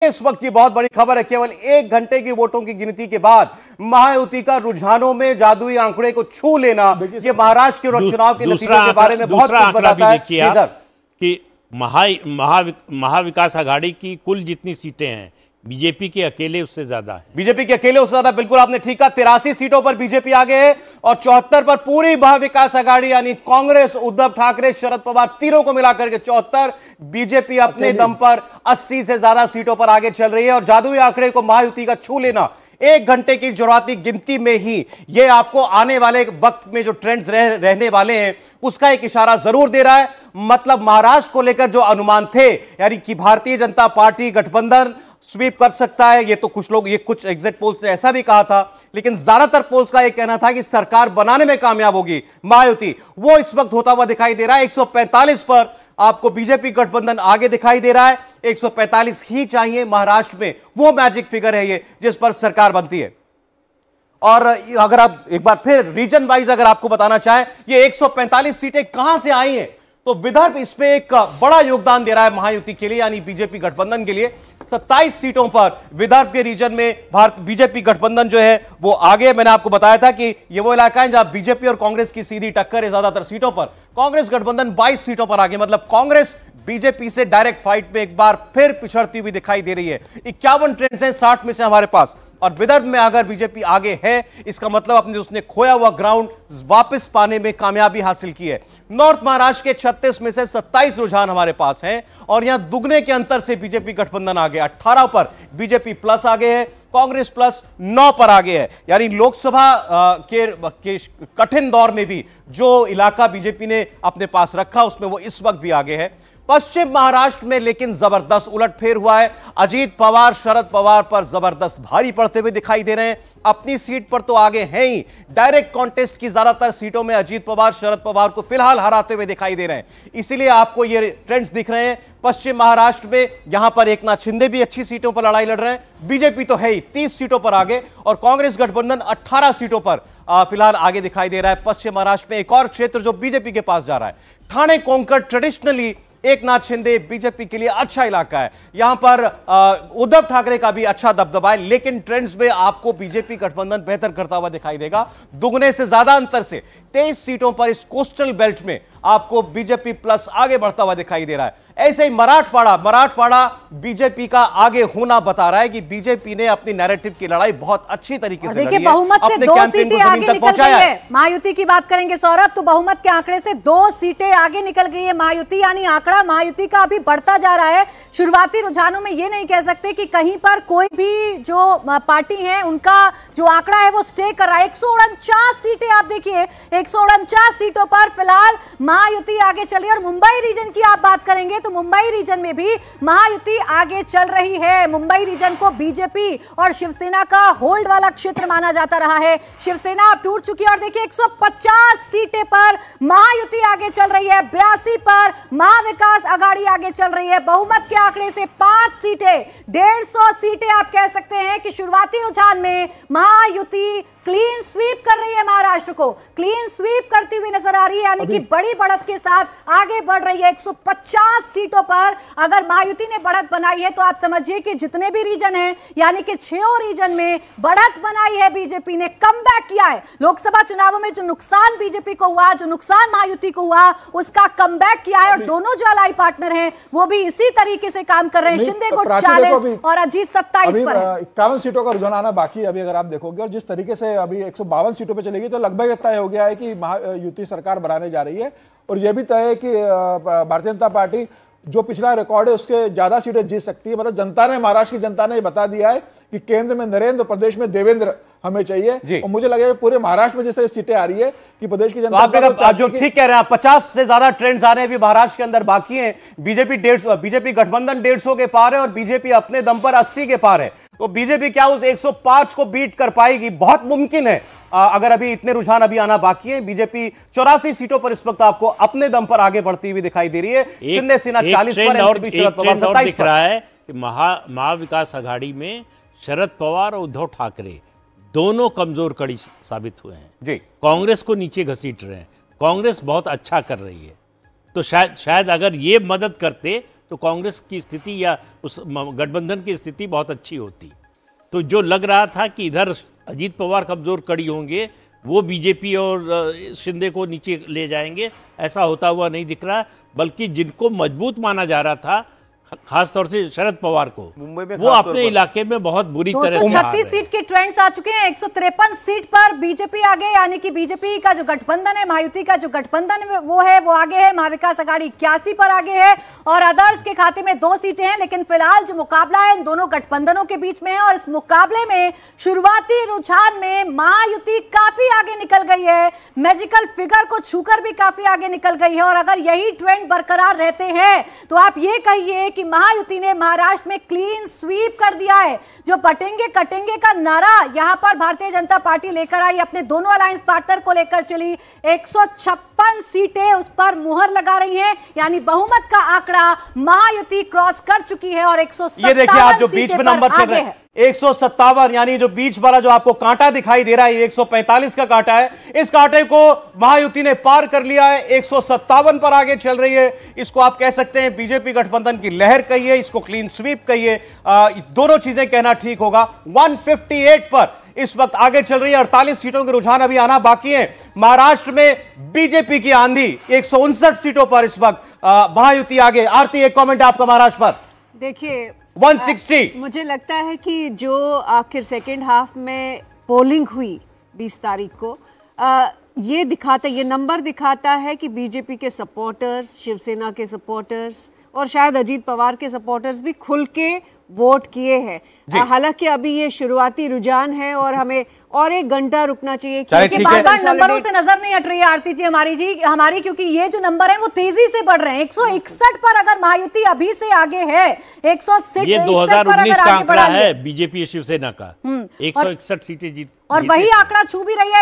इस वक्त की बहुत बड़ी खबर है, केवल 1 घंटे की वोटों की गिनती के बाद महायुति का रुझानों में जादुई आंकड़े को छू लेना, ये महाराष्ट्र के चुनाव के नतीजों के बारे में बहुत कुछ बताता है। कि महाविकास आघाड़ी की कुल जितनी सीटें हैं बीजेपी के अकेले उससे ज्यादा है। बीजेपी के अकेले उससे ज्यादा, बिल्कुल आपने ठीक कहा। 83 सीटों पर बीजेपी आगे है और 74 पर पूरी महाविकास आघाड़ी यानी कांग्रेस, उद्धव ठाकरे, शरद पवार तीनों को मिलाकर के 74, बीजेपी अपने दम पर 80 से ज्यादा सीटों पर आगे चल रही है। और जादुई आंकड़े को महायुति का छू लेना 1 घंटे की शुरुआती गिनती में ही ये आपको आने वाले वक्त में जो ट्रेंड्स रहने वाले हैं उसका एक इशारा जरूर दे रहा है। मतलब महाराष्ट्र को लेकर जो अनुमान थे, यानी कि भारतीय जनता पार्टी गठबंधन स्वीप कर सकता है, ये तो कुछ लोग, ये कुछ एग्जिट पोल्स ने ऐसा भी कहा था, लेकिन ज्यादातर पोल्स का यह कहना था कि सरकार बनाने में कामयाब होगी महायुति। वो इस वक्त होता हुआ दिखाई दे रहा है। 145 पर आपको बीजेपी गठबंधन आगे दिखाई दे रहा है। 145 ही चाहिए महाराष्ट्र में, वो मैजिक फिगर है ये जिस पर सरकार बनती है। और अगर आप एक बार फिर रीजन वाइज अगर आपको बताना चाहे ये 145 सीटें कहां से आई हैं, तो विदर्भ इसमें एक बड़ा योगदान दे रहा है महायुति के लिए, यानी बीजेपी गठबंधन के लिए। 27 सीटों पर विदर्भ के रीजन में बीजेपी गठबंधन जो है वो आगे। मैंने आपको बताया था कि ये वो इलाका है जहां बीजेपी और कांग्रेस की सीधी टक्कर है ज्यादातर सीटों पर। कांग्रेस गठबंधन 22 सीटों पर आगे, मतलब कांग्रेस बीजेपी से डायरेक्ट फाइट में एक बार फिर पिछड़ती हुई दिखाई दे रही है। 51 ट्रेंड्स हैं, 60 में से हमारे पास। और विदर्भ में अगर बीजेपी आगे है, इसका मतलब अपने उसने खोया हुआ ग्राउंड वापस पाने में कामयाबी हासिल की है। नॉर्थ महाराष्ट्र के 36 में से 27 रुझान हमारे पास हैं और यहां दुगने के अंतर से बीजेपी गठबंधन आगे। 18 पर बीजेपी प्लस आगे है, कांग्रेस प्लस 9 पर आगे है। यानी लोकसभा के कठिन दौर में भी जो इलाका बीजेपी ने अपने पास रखा उसमें वो इस वक्त भी आगे है। पश्चिम महाराष्ट्र में लेकिन जबरदस्त उलटफेर हुआ है। अजीत पवार शरद पवार पर जबरदस्त भारी पड़ते हुए दिखाई दे रहे हैं। अपनी सीट पर तो आगे हैं ही, डायरेक्ट कॉन्टेस्ट की ज्यादातर सीटों में अजीत पवार शरद पवार को फिलहाल हराते हुए दिखाई दे रहे हैं। इसीलिए आपको ये ट्रेंड्स दिख रहे हैं। पश्चिम महाराष्ट्र में यहां पर एकनाथ शिंदे भी अच्छी सीटों पर लड़ाई लड़ रहे हैं। बीजेपी तो है ही 30 सीटों पर आगे और कांग्रेस गठबंधन 18 सीटों पर फिलहाल आगे दिखाई दे रहा है। पश्चिम महाराष्ट्र में एक और क्षेत्र जो बीजेपी के पास जा रहा है, ठाणे कोंकण, ट्रेडिशनली एकनाथ शिंदे बीजेपी के लिए अच्छा इलाका है। यहां पर उद्धव ठाकरे का भी अच्छा दबदबा है, लेकिन ट्रेंड्स में आपको बीजेपी गठबंधन बेहतर करता हुआ दिखाई देगा। दुगने से ज्यादा अंतर से 23 सीटों पर इस कोस्टल बेल्ट में आपको बीजेपी प्लस आगे बढ़ता हुआ दिखाई दे रहा है। ऐसे ही मराठवाड़ा बीजेपी का आगे होना बता रहा है कि बीजेपी ने अपनी नैरेटिव की लड़ाई बहुत अच्छी तरीके से लड़ी है। बहुमत से 2 सीटें आगे निकल गई है। महायुति की बात करेंगे सौरभ, तो बहुमत के आंकड़े से 2 सीटें आगे निकल गई है महायुति, यानी आंकड़ा महायुति का अभी बढ़ता जा रहा है। शुरुआती रुझानों में ये नहीं कह सकते कि कहीं पर कोई भी जो पार्टी है उनका जो आंकड़ा है वो स्टे कर रहा है। 149 सीटें आप देखिए, 149 सीटों पर फिलहाल महायुति आगे चल रही है। और मुंबई रीजन की आप बात करेंगे तो मुंबई रीजन में भी महायुति आगे चल रही है। मुंबई रीजन को बीजेपी और शिवसेना का होल्ड वाला क्षेत्र माना जाता रहा है। शिवसेना अब टूट चुकी है और देखिए 150 सीटें पर महायुति आगे चल रही है, 82 पर महाविकास आघाड़ी आगे चल रही है। बहुमत के आंकड़े से 5 सीटें, 150 सीटें आप कह सकते हैं कि शुरुआती रुझान में महायुति क्लीन स्वीप कर रही है, महाराष्ट्र को क्लीन स्वीप करती हुई नजर आ रही है, यानी कि बड़ी बढ़त के साथ आगे बढ़ रही है। 150 सीटों पर अगर महायुति ने बढ़त बनाई है तो आप समझिए कि जितने भी रीजन हैं, यानी कि 6 रीजन में बढ़त बनाई है बीजेपी ने, कमबैक किया है। लोकसभा चुनावों में जो नुकसान बीजेपी को हुआ, जो नुकसान महायुति को हुआ, उसका कमबैक किया है। और दोनों जो अलाई पार्टनर हैं वो भी इसी तरीके से काम कर रहे हैं। शिंदे को 40 और अजीत 27 पर है। 51 सीटों का रुझान आना बाकी है अभी, अगर आप देखोगे। और जिस तरीके से अभी 152 सीटों पे चलेगी तो लगभग तय हो गया है कि महायुति सरकार बनाने जा रही है। और यह भी तय है कि भारतीय जनता पार्टी जो पिछला रिकॉर्ड है उसके ज्यादा सीटें जीत सकती है। मतलब जनता ने, महाराष्ट्र की जनता ने बता दिया है कि केंद्र में नरेंद्र, प्रदेश में देवेंद्र हमें चाहिए। और मुझे लगे पूरे महाराष्ट्र में जैसे सीटें आ रही है कि प्रदेश की जनता आप जो ठीक कह रहे हैं, 50 से ज्यादा ट्रेंड्स आ रहे हैं अभी महाराष्ट्र के अंदर बाकी हैं। बीजेपी गठबंधन 150 के पार है और बीजेपी अपने दम पर 80 के पार है। तो बीजेपी क्या उस 105 को बीट कर पाएगी? बहुत मुमकिन है, अगर अभी इतने रुझान अभी आना बाकी है। बीजेपी 84 सीटों पर इस वक्त आपको अपने दम पर आगे बढ़ती हुई दिखाई दे रही है। शिंदे सेना 40 पर, एनसीपी शरद पवार 27 दिख रहा है कि महाविकास आघाड़ी में शरद पवार और उद्धव ठाकरे दोनों कमजोर कड़ी साबित हुए हैं जी। कांग्रेस को नीचे घसीट रहे हैं। कांग्रेस बहुत अच्छा कर रही है, तो शायद अगर ये मदद करते तो कांग्रेस की स्थिति या उस गठबंधन की स्थिति बहुत अच्छी होती। तो जो लग रहा था कि इधर अजीत पवार कमजोर कड़ी होंगे, वो बीजेपी और शिंदे को नीचे ले जाएंगे, ऐसा होता हुआ नहीं दिख रहा। बल्कि जिनको मजबूत माना जा रहा था, खासतौर से शरद पवार को, मुंबई में वो अपने इलाके में बहुत बुरी तरह से 236 सीट के ट्रेंड्स आ चुके हैं। 153 सीट पर बीजेपी आगे, यानी कि बीजेपी का जो गठबंधन है, महायुति का जो गठबंधन है वो आगे है। महाविकास आघाड़ी 81 पर आगे है और अदर्स के खाते में 2 सीटें हैं। लेकिन फिलहाल जो मुकाबला है इन दोनों गठबंधनों के बीच में है और इस मुकाबले में शुरुआती रुझान में महायुति काफी आगे निकल गई है, मैजिकल फिगर को छूकर भी काफी आगे निकल गई है। और अगर यही ट्रेंड बरकरार रहते हैं तो आप ये कहिए कि महायुति ने महाराष्ट्र में क्लीन स्वीप कर दिया है। जो बटेंगे कटेंगे का नारा यहां पर भारतीय जनता पार्टी लेकर आई, अपने दोनों अलायंस पार्टनर को लेकर चली, 156 सीटें उस पर मुहर लगा रही हैं, यानी बहुमत का आंकड़ा महायुति क्रॉस कर चुकी है और 157 ये देखिए आप जो बीच में नंबर चल रहे हैं 157, यानी जो बीच वाला जो आपको कांटा दिखाई दे रहा है 145 का कांटा है, इस कांटे को महायुति ने पार कर लिया है, 157 पर आगे चल रही है। इसको आप कह सकते हैं बीजेपी गठबंधन की लहर कहिए, इसको क्लीन स्वीप कहिए, दोनों चीजें कहना ठीक होगा। 158 पर इस वक्त आगे चल रही है। 48 सीटों के रुझान अभी आना बाकी है। महाराष्ट्र में बीजेपी की आंधी 159 सीटों पर इस वक्त महायुति आगे। आरती, एक कमेंट आपका महाराष्ट्र पर। देखिए 160 मुझे लगता है कि जो आखिर सेकेंड हाफ में पोलिंग हुई 20 तारीख को, ये नंबर दिखाता है कि बीजेपी के सपोर्टर्स, शिवसेना के सपोर्टर्स और शायद अजीत पवार के सपोर्टर्स भी खुल के वोट किए हैं। हालांकि अभी ये शुरुआती रुझान है और हमें और 1 घंटा रुकना चाहिए क्योंकि बार-बार नंबरों से नजर नहीं हट रही है आरती जी हमारी, क्योंकि ये जो नंबर है वो तेजी से बढ़ रहे हैं। 161 पर अगर महायुति अभी से आगे है, 160 ये 2019 का आंकड़ा है बीजेपी शिवसेना का, 161 सीटें जीत, और वही आंकड़ा छू भी रही है।